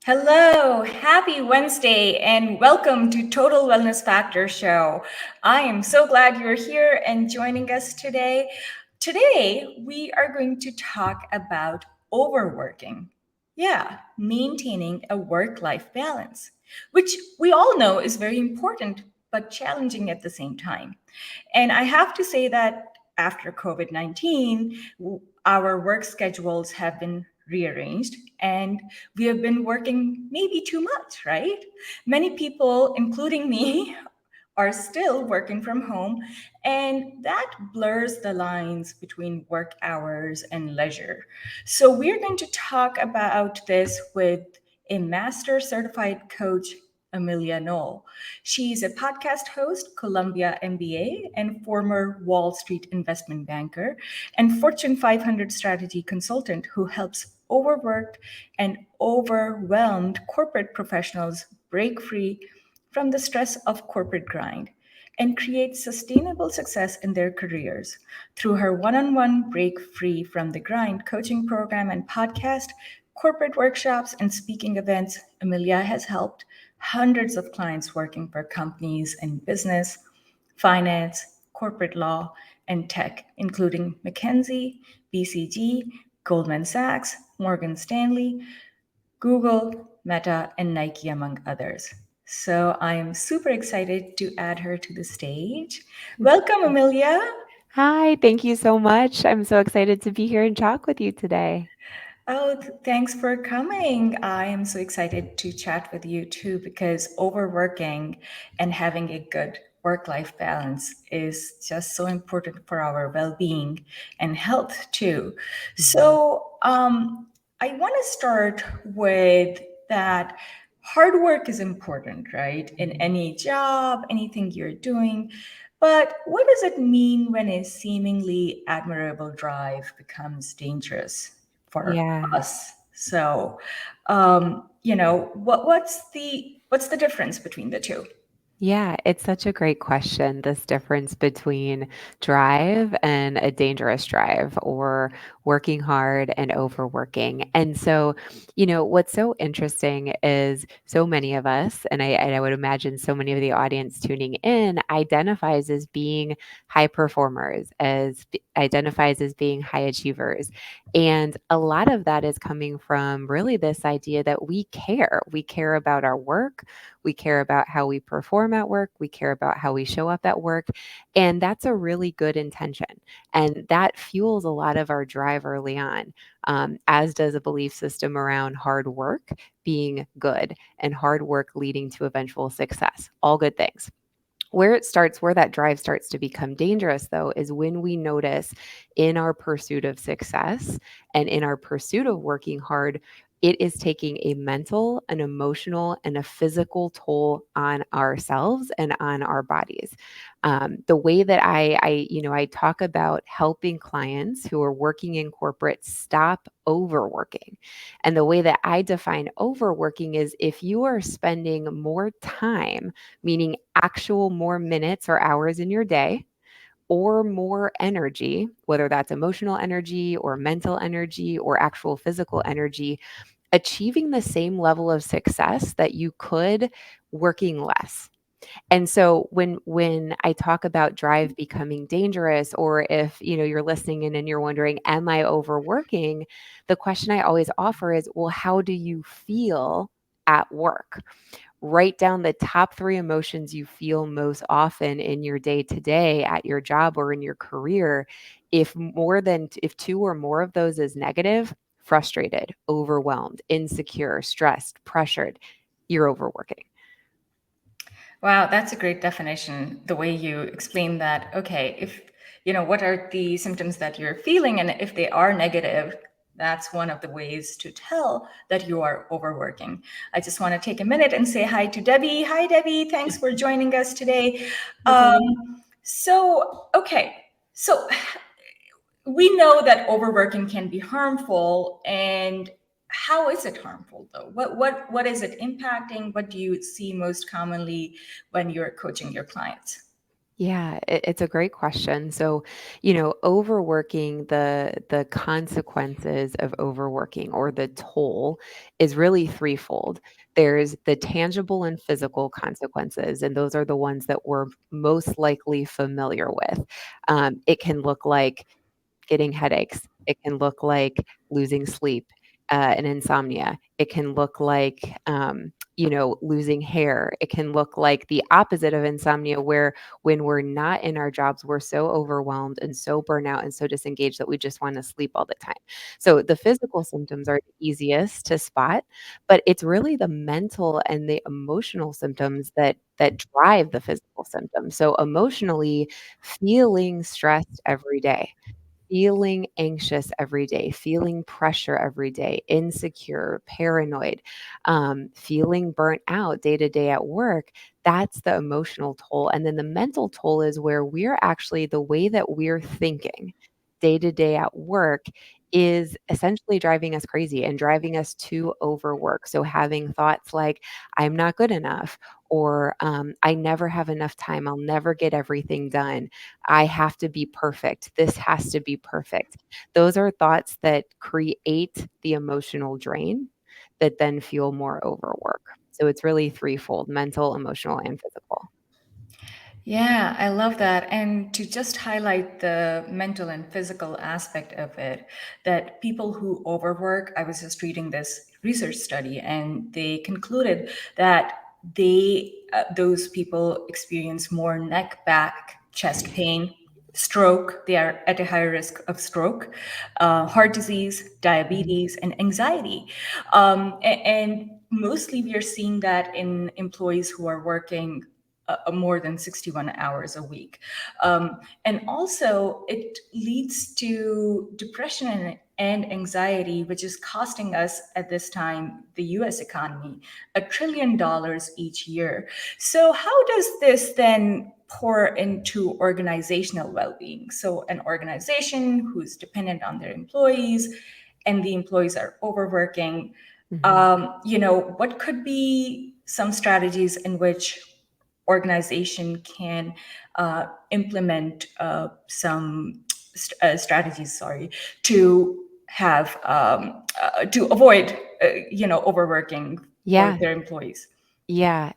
Hello, happy Wednesday, and welcome to Total Wellness Factor Show. I am so glad you're here and joining us today. Today, we are going to talk about overworking. Yeah, maintaining a work life balance, which we all know is very important but challenging at the same time. And I have to say that after COVID 19, our work schedules have been rearranged and we have been working maybe too much, right? Many people, including me, are still working from home, and that blurs the lines between work hours and leisure. So, we're going to talk about this with a master certified coach, Amelia Noel. She's a podcast host, Columbia MBA, and former Wall Street investment banker, and Fortune 500 strategy consultant who helps overworked and overwhelmed corporate professionals break free from the stress of corporate grind and create sustainable success in their careers. Through her one on one Break Free from the Grind coaching program and podcast, corporate workshops, and speaking events, Amelia has helped hundreds of clients working for companies in business, finance, corporate law, and tech, including McKinsey, BCG, Goldman Sachs, Morgan Stanley, Google, Meta, and Nike, among others. So I am super excited to add her to the stage. Welcome, Amelia. Hi, thank you so much. I'm so excited to be here and talk with you today. Oh, thanks for coming. I am so excited to chat with you too because overworking and having a good work life balance is just so important for our well being and health too. Mhm. So, I want to start with that hard work is important, right? In Mhm. any job, anything you're doing. But what does it mean when a seemingly admirable drive becomes dangerous for Yeah. us? What's the difference between the two? Yeah, it's such a great question. This difference between drive and a dangerous drive, or working hard and overworking. And so, what's so interesting is so many of us, and I would imagine so many of the audience tuning in, identifies as being high performers, identifies as being high achievers. And a lot of that is coming from really this idea that we care. We care about our work. We care about how we perform at work. We care about how we show up at work. And that's a really good intention. And that fuels a lot of our drive early on, as does a belief system around hard work being good and hard work leading to eventual success. All good things. Where that drive starts to become dangerous, though, is when we notice in our pursuit of success and in our pursuit of working hard, it is taking a mental, an emotional, and a physical toll on ourselves and on our bodies. The way that I talk about helping clients who are working in corporate stop overworking. And the way that I define overworking is if you are spending more time, meaning actual more minutes or hours in your day, or more energy, whether that's emotional energy or mental energy or actual physical energy, achieving the same level of success that you could working less. And so when I talk about drive becoming dangerous, or if you're listening in and you're wondering, am I overworking? The question I always offer is, well, how do you feel at work? Write down the top 3 emotions you feel most often in your day to day at your job or in your career. If 2 or more of those is negative, frustrated, overwhelmed, insecure, stressed, pressured, you're overworking. Wow, that's a great definition. The way you explain that. Okay, what are the symptoms that you're feeling, and if they are negative, that's one of the ways to tell that you are overworking. I just want to take a minute and say hi to Debbie. Hi, Debbie. Thanks for joining us today. Hi, Debbie. Okay, so we know that overworking can be harmful, and how is it harmful though? What is it impacting? What do you see most commonly when you're coaching your clients? Yeah, it's a great question. So, overworking, the consequences of overworking or the toll is really threefold. There's the tangible and physical consequences, and those are the ones that we're most likely familiar with. It can look like getting headaches. It can look like losing sleep, and insomnia. It can look like, losing hair. It can look like the opposite of insomnia, where when we're not in our jobs, we're so overwhelmed and so burnout and so disengaged that we just want to sleep all the time. So the physical symptoms are the easiest to spot, but it's really the mental and the emotional symptoms that drive the physical symptoms. So emotionally, feeling stressed every day, feeling anxious every day, feeling pressure every day, insecure, paranoid, feeling burnt out day to day at work. That's the emotional toll. And then the mental toll is where we're actually, the way that we're thinking day to day at work is essentially driving us crazy and driving us to overwork. So having thoughts like, I'm not good enough, or I never have enough time, I'll never get everything done, I have to be perfect. This has to be perfect. Those are thoughts that create the emotional drain that then fuel more overwork. So it's really threefold: mental, emotional, and physical. Yeah, I love that. And to just highlight the mental and physical aspect of it, that people who overwork, I was just reading this research study, and they concluded that those people experience more neck, back, chest pain, stroke. They are at a higher risk of stroke, heart disease, Mhm. diabetes, and anxiety. And mostly we are seeing that in employees who are working more than 61 hours a week. And also, it leads to depression and anxiety, which is costing us at this time, the US economy, $1 trillion each year. So, how does this then pour into organizational well being? So, an organization who's dependent on their employees and the employees are overworking, Mhm. what could be some strategies in which organization can implement some strategies, sorry, to have to avoid, overworking for Yeah. their employees. Yeah.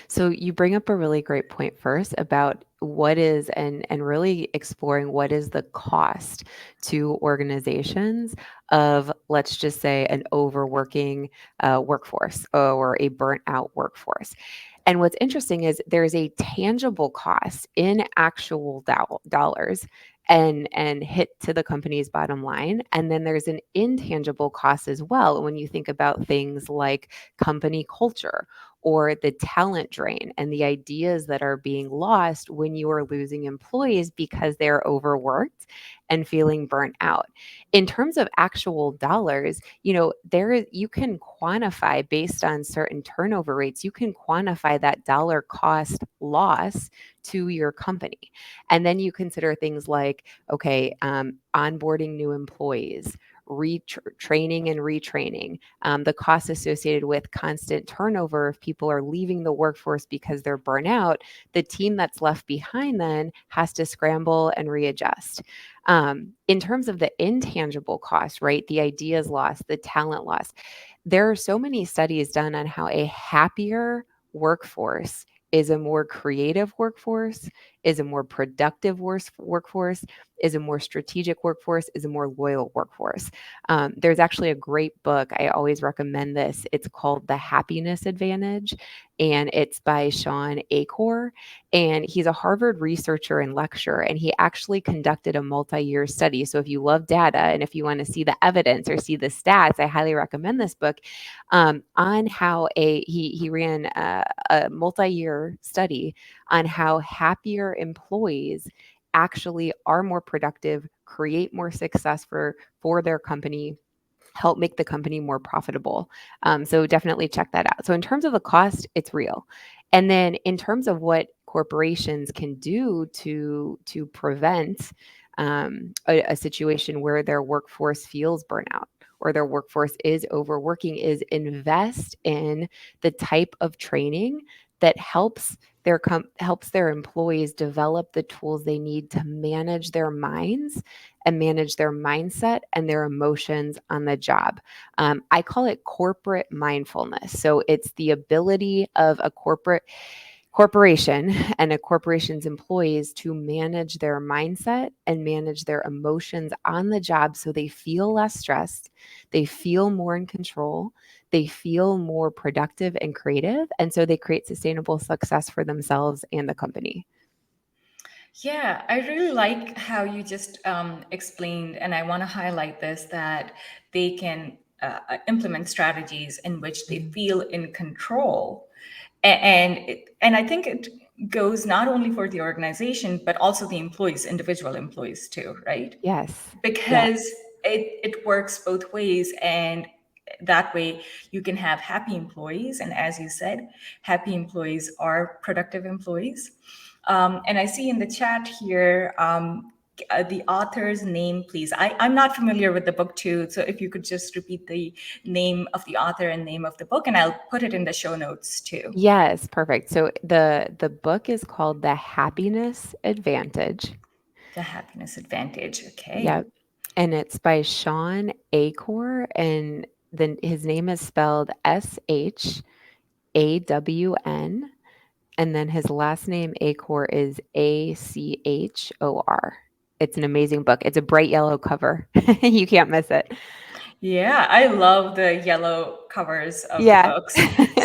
So you bring up a really great point first about what is, and really exploring what is the cost to organizations of, let's just say, an overworking workforce or a burnt out workforce. And what's interesting is there's a tangible cost in actual dollars and hit to the company's bottom line. And then there's an intangible cost as well when you think about things like company culture or the talent drain and the ideas that are being lost when you are losing employees because they're overworked and feeling burnt out. In terms of actual dollars, you can quantify based on certain turnover rates, you can quantify that dollar cost loss to your company. And then you consider things like, okay, onboarding new employees, training and retraining, the costs associated with constant turnover. If people are leaving the workforce because they're burnt out, the team that's left behind then has to scramble and readjust. In terms of the intangible cost, right? The ideas lost, the talent loss. There are so many studies done on how a happier workforce is a more creative workforce, is a more productive workforce, is a more strategic workforce, is a more loyal workforce. There's actually a great book. I always recommend this. It's called The Happiness Advantage, and it's by Sean Acor. And he's a Harvard researcher and lecturer, and he actually conducted a multi year study. So if you love data and if you want to see the evidence or see the stats, I highly recommend this book, on how he ran a multi year study on how happier employees actually are more productive, create more success for their company, help make the company more profitable. So definitely check that out. So in terms of the cost, it's real. And then in terms of what corporations can do to prevent a situation where their workforce feels burnout or their workforce is overworking, is invest in the type of training that helps their employees develop the tools they need to manage their minds and manage their mindset and their emotions on the job. I call it corporate mindfulness. So it's the ability of a corporation and a corporation's employees to manage their mindset and manage their emotions on the job so they feel less stressed, they feel more in control, they feel more productive and creative, and so they create sustainable success for themselves and the company. Yeah, I really like how you just explained, and I want to highlight this, that they can implement strategies in which they Mhm. feel in control. And I think it goes not only for the organization, but also the employees, individual employees too, right? Yes. Yeah. Because it works both ways, and that way you can have happy employees, and as you said, happy employees are productive employees. And I see in the chat here the author's name, please. I'm not familiar with the book too, so if you could just repeat the name of the author and name of the book, and I'll put it in the show notes too. Yes, perfect. So the book is called The Happiness Advantage. The Happiness Advantage. Okay. Yep. And it's by Sean Acor, and then his name is spelled Shawn, and then his last name Acor is Achor. It's an amazing book. It's a bright yellow cover. You can't miss it. Yeah, I love the yellow covers of the Yeah. books.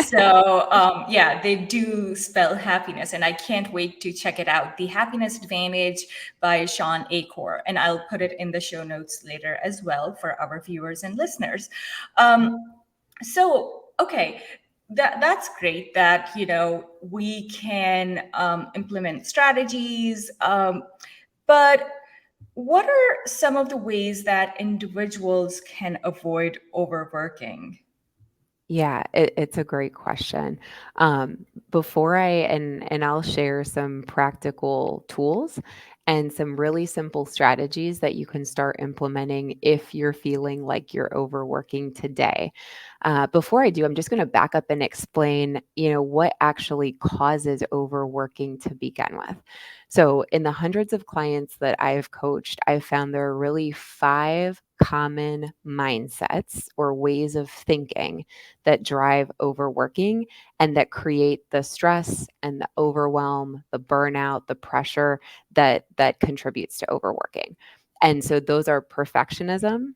So, yeah, they do spell happiness, and I can't wait to check it out. The Happiness Advantage by Sean Acor, and I'll put it in the show notes later as well for our viewers and listeners. So, okay, that's great that we can implement strategies, but what are some of the ways that individuals can avoid overworking? Yeah, it's a great question. Before I and I'll share some practical tools and some really simple strategies that you can start implementing if you're feeling like you're overworking today. Before I do, I'm just going to back up and explain, what actually causes overworking to begin with. So, in the hundreds of clients that I've coached, I've found there are really five common mindsets or ways of thinking that drive overworking and that create the stress and the overwhelm, the burnout, the pressure that contributes to overworking. And so those are perfectionism,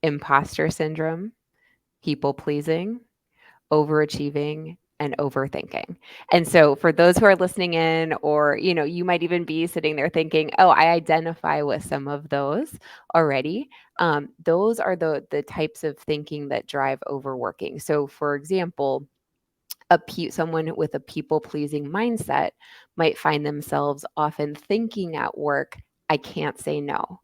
imposter syndrome, people pleasing, overachieving, and overthinking. And so for those who are listening in, or you might even be sitting there thinking, oh, I identify with some of those already. Those are the types of thinking that drive overworking. So for example, someone with a people pleasing mindset might find themselves often thinking at work, I can't say no,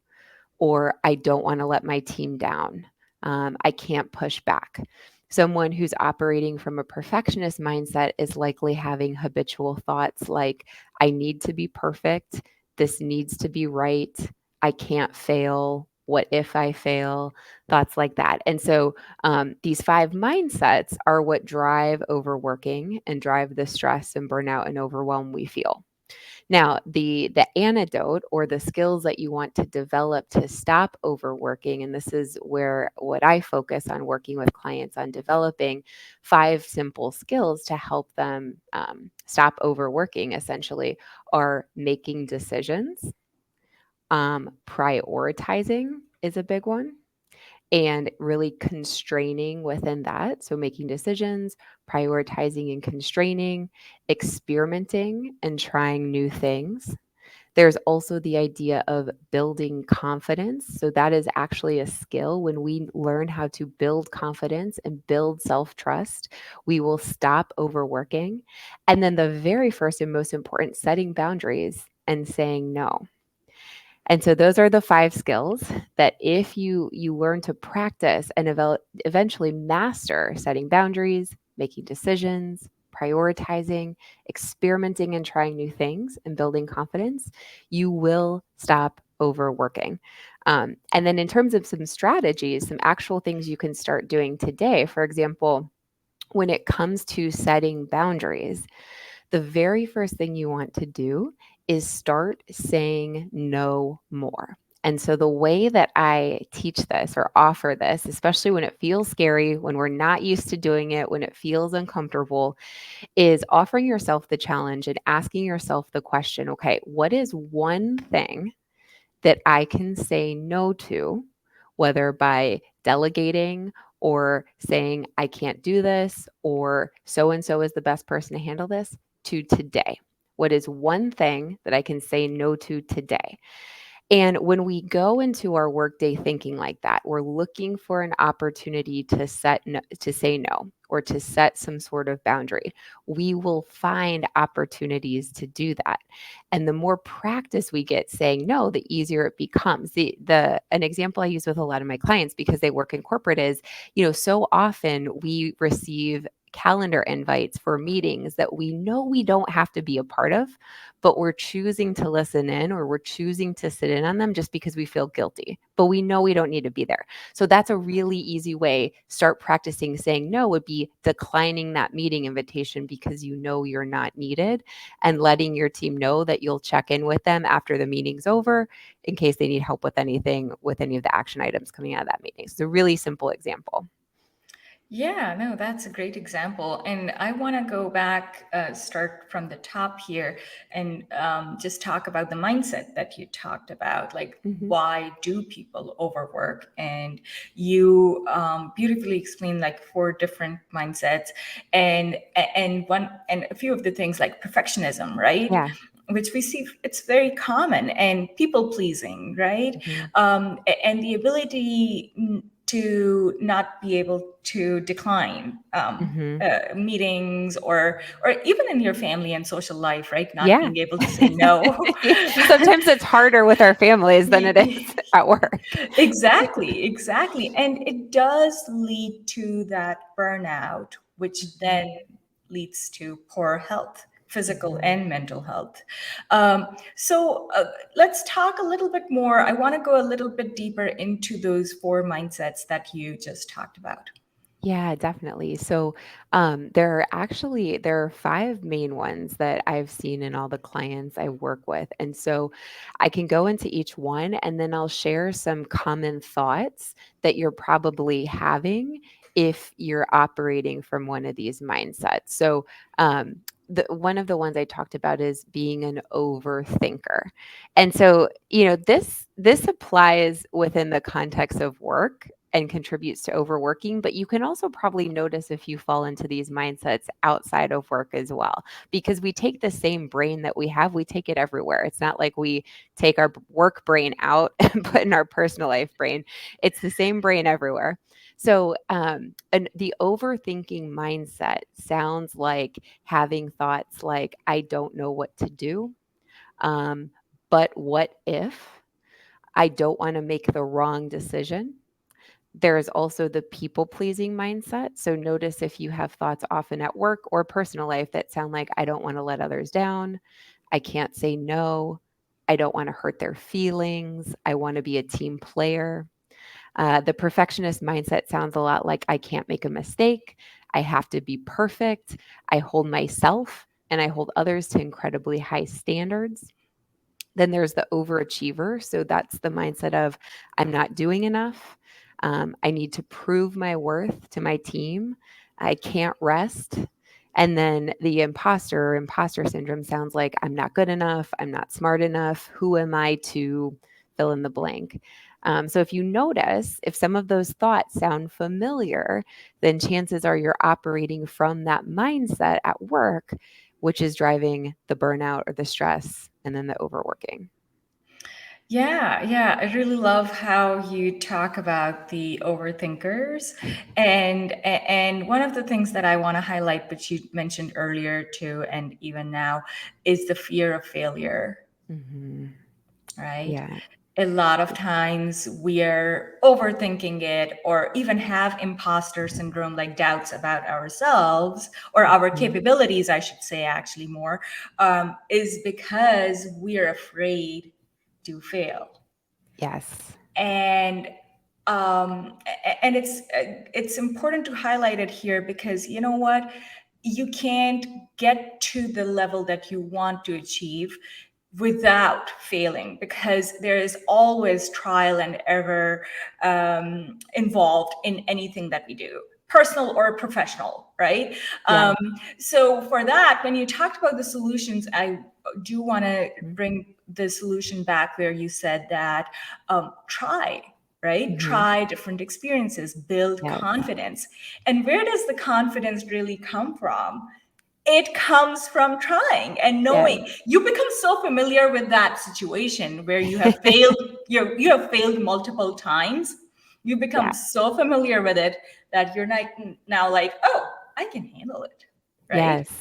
or I don't want to let my team down. I can't push back. Someone who's operating from a perfectionist mindset is likely having habitual thoughts like, I need to be perfect. This needs to be right. I can't fail. What if I fail? Thoughts like that. And so these five mindsets are what drive overworking and drive the stress and burnout and overwhelm we feel. Now, the antidote or the skills that you want to develop to stop overworking, and this is where what I focus on working with clients on developing five simple skills to help them stop overworking, essentially, are making decisions. Prioritizing is a big one, and really constraining within that. So, making decisions, prioritizing and constraining, experimenting and trying new things. There's also the idea of building confidence. So, that is actually a skill. When we learn how to build confidence and build self trust, we will stop overworking. And then, the very first and most important, setting boundaries and saying no. And so those are the five skills that if you learn to practice and eventually master setting boundaries, making decisions, prioritizing, experimenting and trying new things and building confidence, you will stop overworking. And then in terms of some strategies, some actual things you can start doing today, for example, when it comes to setting boundaries, the very first thing you want to do is start saying no more. And so, the way that I teach this or offer this, especially when it feels scary, when we're not used to doing it, when it feels uncomfortable, is offering yourself the challenge and asking yourself the question, okay, what is one thing that I can say no to, whether by delegating or saying, I can't do this, or so and so is the best person to handle this, to today? What is one thing that I can say no to today? And when we go into our workday thinking like that, we're looking for an opportunity to to say no or to set some sort of boundary. We will find opportunities to do that. And the more practice we get saying no, the easier it becomes. The an example I use with a lot of my clients because they work in corporate is, so often we receive calendar invites for meetings that we know we don't have to be a part of, but we're choosing to listen in or we're choosing to sit in on them just because we feel guilty. But we know we don't need to be there. So that's a really easy way. Start practicing saying no would be declining that meeting invitation because you know you're not needed, and letting your team know that you'll check in with them after the meeting's over in case they need help with anything, with any of the action items coming out of that meeting. So it's a really simple example. Yeah, no, that's a great example. And I want to go back, start from the top here, and just talk about the mindset that you talked about. Like, Hmm. why do people overwork? And you beautifully explained like four different mindsets, and a few of the things like perfectionism, right? Yeah. Which we see it's very common, and people pleasing, right? Hmm. And the ability to not be able to decline Hmm. meetings, or even in your family and social life, right? Not Yeah. being able to say no. Sometimes it's harder with our families than it is at work. Exactly, exactly. And it does lead to that burnout, which then Mhm. leads to poor health, physical Mhm. and mental health. So let's talk a little bit more. I want to go a little bit deeper into those four mindsets that you just talked about. Yeah, definitely. So, there are five main ones that I've seen in all the clients I work with, and so I can go into each one, and then I'll share some common thoughts that you're probably having if you're operating from one of these mindsets. So, one of the ones I talked about is being an overthinker, and so this applies within the context of work and contributes to overworking, but you can also probably notice if you fall into these mindsets outside of work as well, because we take the same brain that we have, we take it everywhere. It's not like we take our work brain out and put in our personal life brain. It's the same brain everywhere. So, and the overthinking mindset sounds like having thoughts like, I don't know what to do. Um, but what if? I don't want to make the wrong decision. There is also the people pleasing mindset. So notice if you have thoughts often at work or personal life that sound like, I don't want to let others down. I can't say no. I don't want to hurt their feelings. I want to be a team player. The perfectionist mindset sounds a lot like, I can't make a mistake. I have to be perfect. I hold myself and I hold others to incredibly high standards. Then there's the overachiever. So that's the mindset of, I'm not doing enough. I need to prove my worth to my team. I can't rest. And then the imposter or imposter syndrome sounds like, I'm not good enough. I'm not smart enough. Who am I to fill in the blank? So if you notice, if some of those thoughts sound familiar, then chances are you're operating from that mindset at work, which is driving the burnout or the stress and then the overworking. Yeah, yeah, I really love how you talk about the overthinkers, and one of the things that I want to highlight, which you mentioned earlier too, and even now, is the fear of failure, Hmm. right? Yeah. A lot of times we are overthinking it, or even have imposter syndrome, like doubts about ourselves or our Mhm. capabilities, I should say, actually more, is because we are afraid to fail. Yes. And and it's important to highlight it here, because you know what, you can't get to the level that you want to achieve without failing, because there is always trial and error involved in anything that we do, personal or professional, right? Yeah. So for that, when you talked about the solutions, I do want to Mhm. bring the solution back where you said that try, right? Mhm. Try different experiences, build Yes. confidence. And where does the confidence really come from? It comes from trying and Yes. knowing. You become so familiar with that situation where you have failed, you have failed multiple times. You become Yeah. so familiar with it that you're like now like, oh, I can handle it, right? Yes.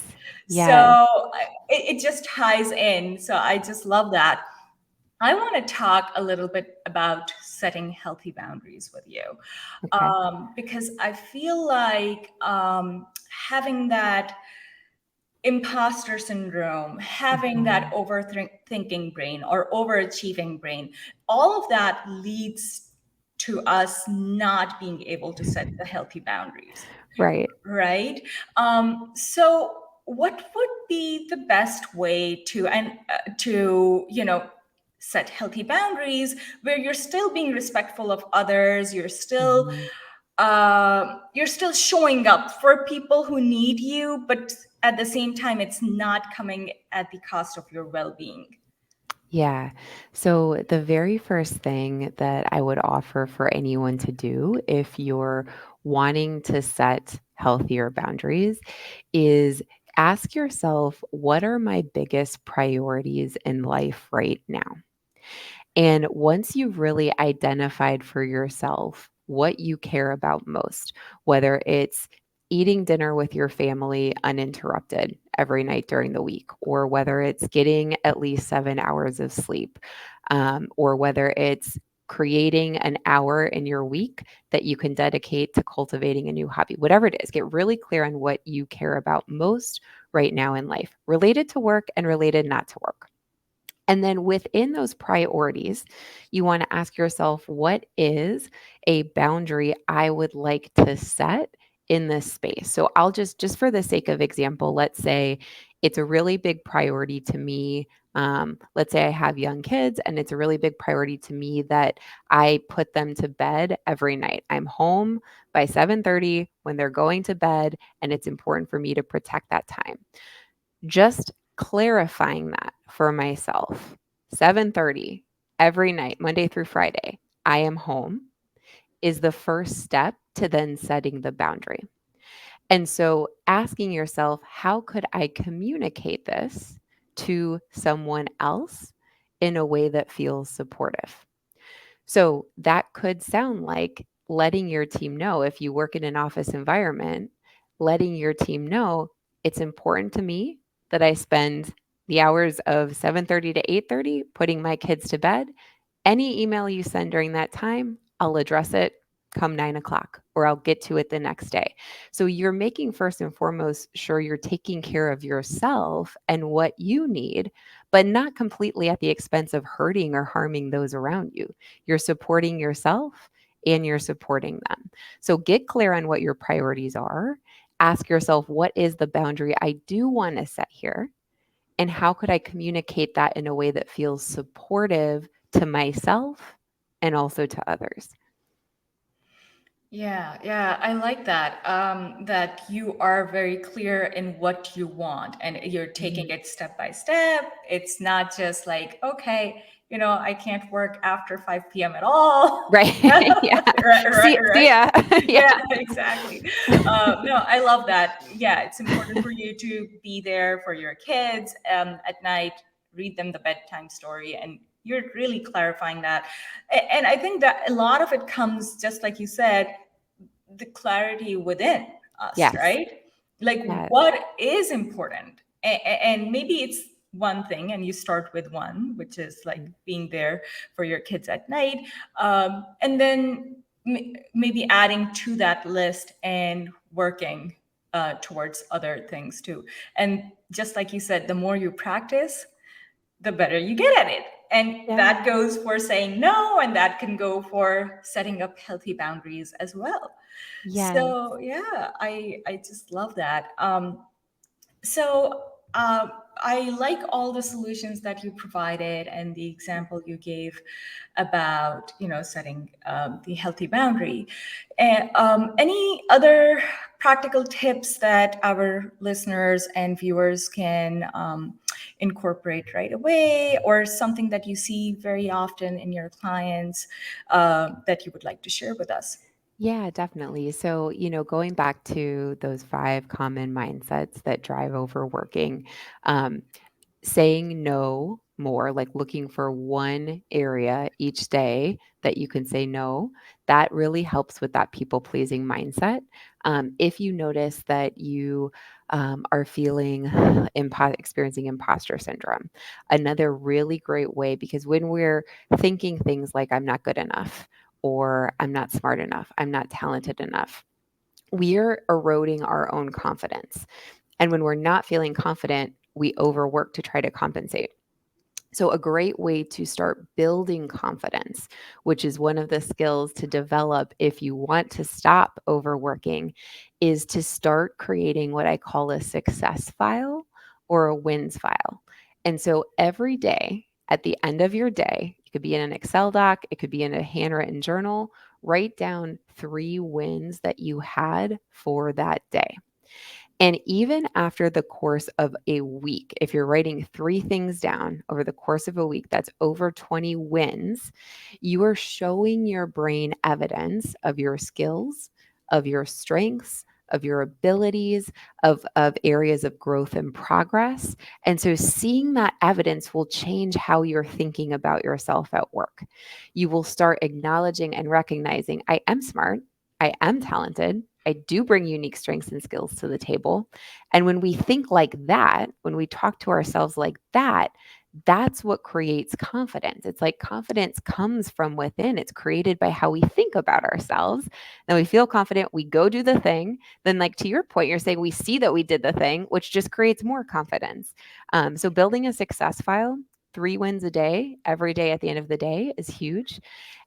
Yes. So it just ties in. So I just love that. I want to talk a little bit about setting healthy boundaries with you, Okay. because I feel like having that imposter syndrome, having that Mhm. overthinking brain or overachieving brain, all of that leads to us not being able to set the healthy boundaries, Right. right? So what would be the best way to set healthy boundaries where you're still being respectful of others, Mhm. you're still showing up for people who need you, but at the same time it's not coming at the cost of your well-being? Yeah. So, the very first thing that I would offer for anyone to do if you're wanting to set healthier boundaries is ask yourself, what are my biggest priorities in life right now? And once you've really identified for yourself what you care about most, whether it's eating dinner with your family uninterrupted every night during the week, or whether it's getting at least 7 hours of sleep, or whether it's creating an hour in your week that you can dedicate to cultivating a new hobby, whatever it is, get really clear on what you care about most right now in life, related to work and related not to work. And then within those priorities, you want to ask yourself, what is a boundary I would like to set in this space? So I'll just for the sake of example, let's say it's a really big priority to me. Let's say I have young kids and it's a really big priority to me that I put them to bed every night. I'm home by 7:30 when they're going to bed, and it's important for me to protect that time. Just clarifying that for myself. 7:30 every night, Monday through Friday, I am home is the first step to then setting the boundary. And so asking yourself, how could I communicate this to someone else in a way that feels supportive? So that could sound like letting your team know, if you work in an office environment, letting your team know it's important to me that I spend the hours of 7:30 to 8:30 putting my kids to bed. Any email you send during that time, I'll address it come 9 o'clock, or I'll get to it the next day. So you're making first and foremost sure you're taking care of yourself and what you need, but not completely at the expense of hurting or harming those around you. You're supporting yourself and you're supporting them. So get clear on what your priorities are. Ask yourself, what is the boundary I do want to set here? And how could I communicate that in a way that feels supportive to myself and also to others? Yeah, yeah, I like that. That you are very clear in what you want and you're taking Mhm. it step by step. It's not just like, okay, I can't work after 5 p.m. at all. Right. Yeah. Right, right, See right. ya. Yeah. Yeah, exactly. No, I love that. Yeah, it's important for you to be there for your kids at night, read them the bedtime story, and you're really clarifying that. And I think that a lot of it comes, just like you said, the clarity within us, Yes. right? Like Yes. what is important. And maybe it's one thing, and you start with one, which is like Mm. being there for your kids at night. And then maybe adding to that list and working towards other things too. And just like you said, the more you practice, the better you get at it. And Yeah. that goes for saying no, and that can go for setting up healthy boundaries as well. Yes. So yeah, I just love that. So I like all the solutions that you provided and the example you gave about setting the healthy boundary. And any other practical tips that our listeners and viewers can incorporate right away, or something that you see very often in your clients that you would like to share with us? Yeah, definitely. So, going back to those 5 common mindsets that drive overworking, um, saying no more, like looking for one area each day that you can say no, that really helps with that people pleasing mindset. If you notice that you are feeling experiencing imposter syndrome, another really great way, because when we're thinking things like, I'm not good enough, or I'm not smart enough, I'm not talented enough, we're eroding our own confidence. And when we're not feeling confident, we overwork to try to compensate. So, a great way to start building confidence, which is one of the skills to develop if you want to stop overworking, is to start creating what I call a success file or a wins file. And so, every day at the end of your day, it could be in an Excel doc, it could be in a handwritten journal, write down 3 wins that you had for that day. And even after the course of a week, if you're writing 3 things down over the course of a week, that's over 20 wins. You are showing your brain evidence of your skills, of your strengths, of your abilities, of areas of growth and progress. And so seeing that evidence will change how you're thinking about yourself at work. You will start acknowledging and recognizing, I am smart, I am talented, I do bring unique strengths and skills to the table. And when we think like that, when we talk to ourselves like that, that's what creates confidence. It's like confidence comes from within. It's created by how we think about ourselves. Then we feel confident, we go do the thing. Then, like to your point, you're saying we see that we did the thing, which just creates more confidence. So, building a success file, 3 wins a day, every day at the end of the day is huge.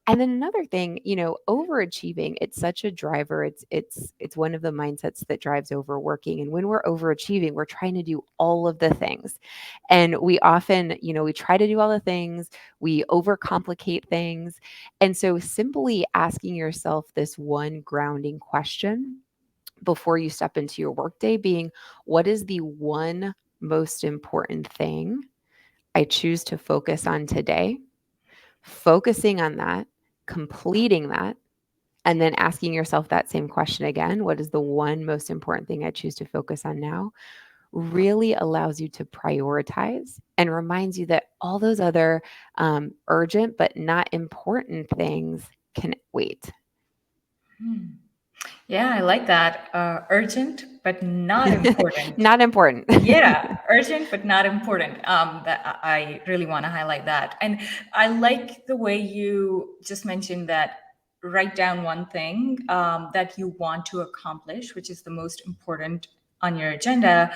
And then another thing, overachieving, it's such a driver. It's one of the mindsets that drives overworking. And when we're overachieving, we're trying to do all of the things. And we often, we try to do all the things, we overcomplicate things. And so simply asking yourself this one grounding question before you step into your workday being, what is the one most important thing I choose to focus on today? Focusing on that, completing that, and then asking yourself that same question again, what is the one most important thing I choose to focus on now, really allows you to prioritize and reminds you that all those other urgent but not important things can wait. Hmm. Yeah, I like that. Urgent, but not important. Not important. Yeah, urgent, but not important. That I really want to highlight that. And I like the way you just mentioned that write down one thing that you want to accomplish, which is the most important on your agenda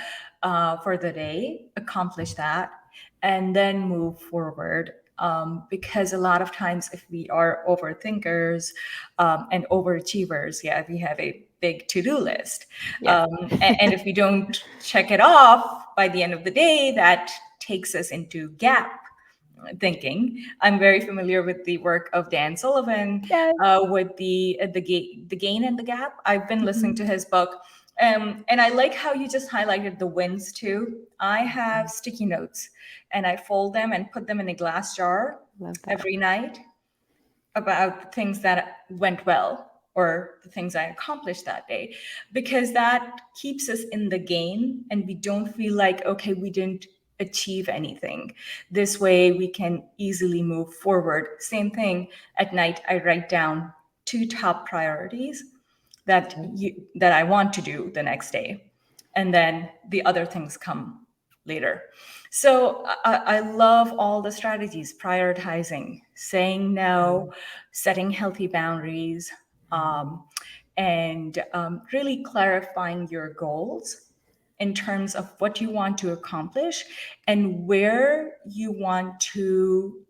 for the day, accomplish that, and then move forward. Because a lot of times, if we are overthinkers and overachievers, yeah, we have a big to-do list. Yes. And if we don't check it off by the end of the day, that takes us into gap thinking. I'm very familiar with the work of Dan Sullivan Yes. with the gain and the gap. I've been listening Mhm. to his book, and I like how you just highlighted the wins too. I have sticky notes, and I fold them and put them in a glass jar Love that. every night about things that went well or the things I accomplished that day, because that keeps us in the game and we don't feel like, okay, we didn't achieve anything. This way we can easily move forward. Same thing at night, I write down 2 top priorities that I want to do the next day. And then the other things come later. So I love all the strategies, prioritizing, saying no, setting healthy boundaries, um, and really clarifying your goals in terms of what you want to accomplish and where you want to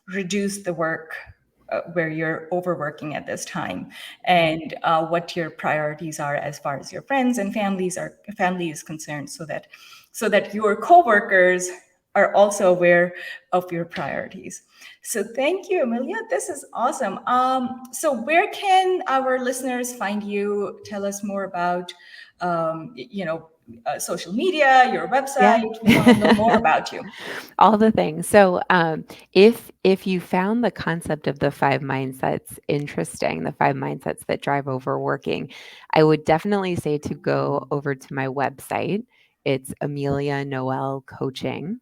reduce the work where you're overworking at this time, and what your priorities are as far as your friends and family is concerned, so that your coworkers are also aware of your priorities. So thank you, Amelia. This is awesome. So where can our listeners find you? Tell us more about, social media, your Yeah. website. We want to know more about you. All the things. So, if you found the concept of the five mindsets interesting, the five mindsets that drive overworking, I would definitely say to go over to my website. It's amelianoelcoaching.com.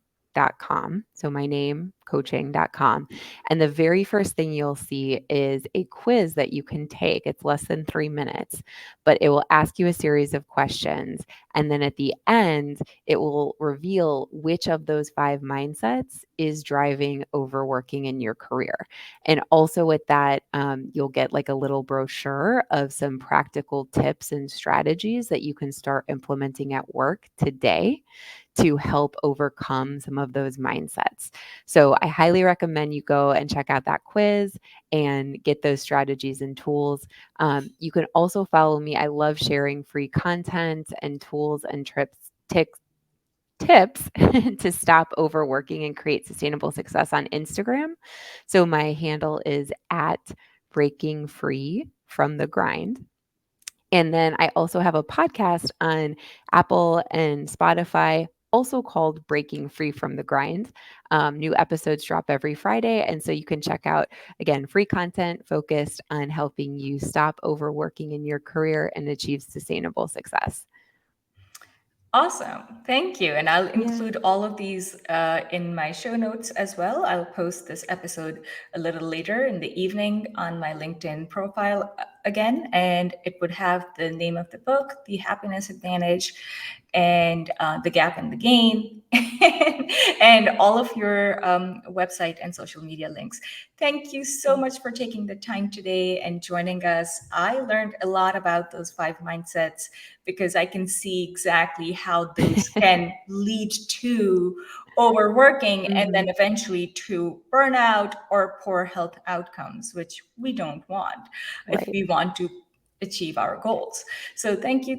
So my name, coaching.com. And the very first thing you'll see is a quiz that you can take. It's less than 3 minutes, but it will ask you a series of questions. And then at the end, it will reveal which of those five mindsets is driving overworking in your career. And also with that, you'll get like a little brochure of some practical tips and strategies that you can start implementing at work today to help overcome some of those mindsets. So I highly recommend you go and check out that quiz and get those strategies and tools. You can also follow me. I love sharing free content and tools and tips to stop overworking and create sustainable success on Instagram. So my handle is at breaking free from the grind. And then I also have a podcast on Apple and Spotify, also called Breaking Free from the Grind. New episodes drop every Friday. And so you can check out, again, free content focused on helping you stop overworking in your career and achieve sustainable success. Awesome. Thank you. And I'll Yeah. include all of these in my show notes as well. I'll post this episode a little later in the evening on my LinkedIn profile again, and it would have the name of the book, The Happiness Advantage, and The Gap and the Gain, and all of your website and social media links. Thank you so much for taking the time today and joining us. I learned a lot about those five mindsets because I can see exactly how those can lead to overworking and then Mhm. eventually to burnout or poor health outcomes, which we don't want if Right. we want to achieve our goals. So thank you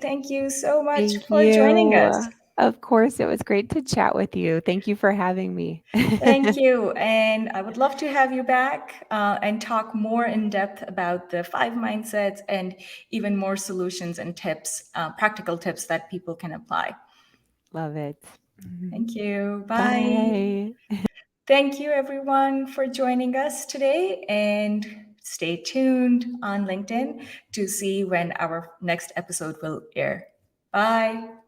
so much Thank for joining us. you. Of course, it was great to chat with you. Thank you for having me. Thank you. And I would love to have you back and talk more in depth about the five mindsets and even more solutions and tips, practical tips that people can apply. Love it. Thank you. Bye. Bye. Thank you, everyone, for joining us today. And stay tuned on LinkedIn to see when our next episode will air. Bye.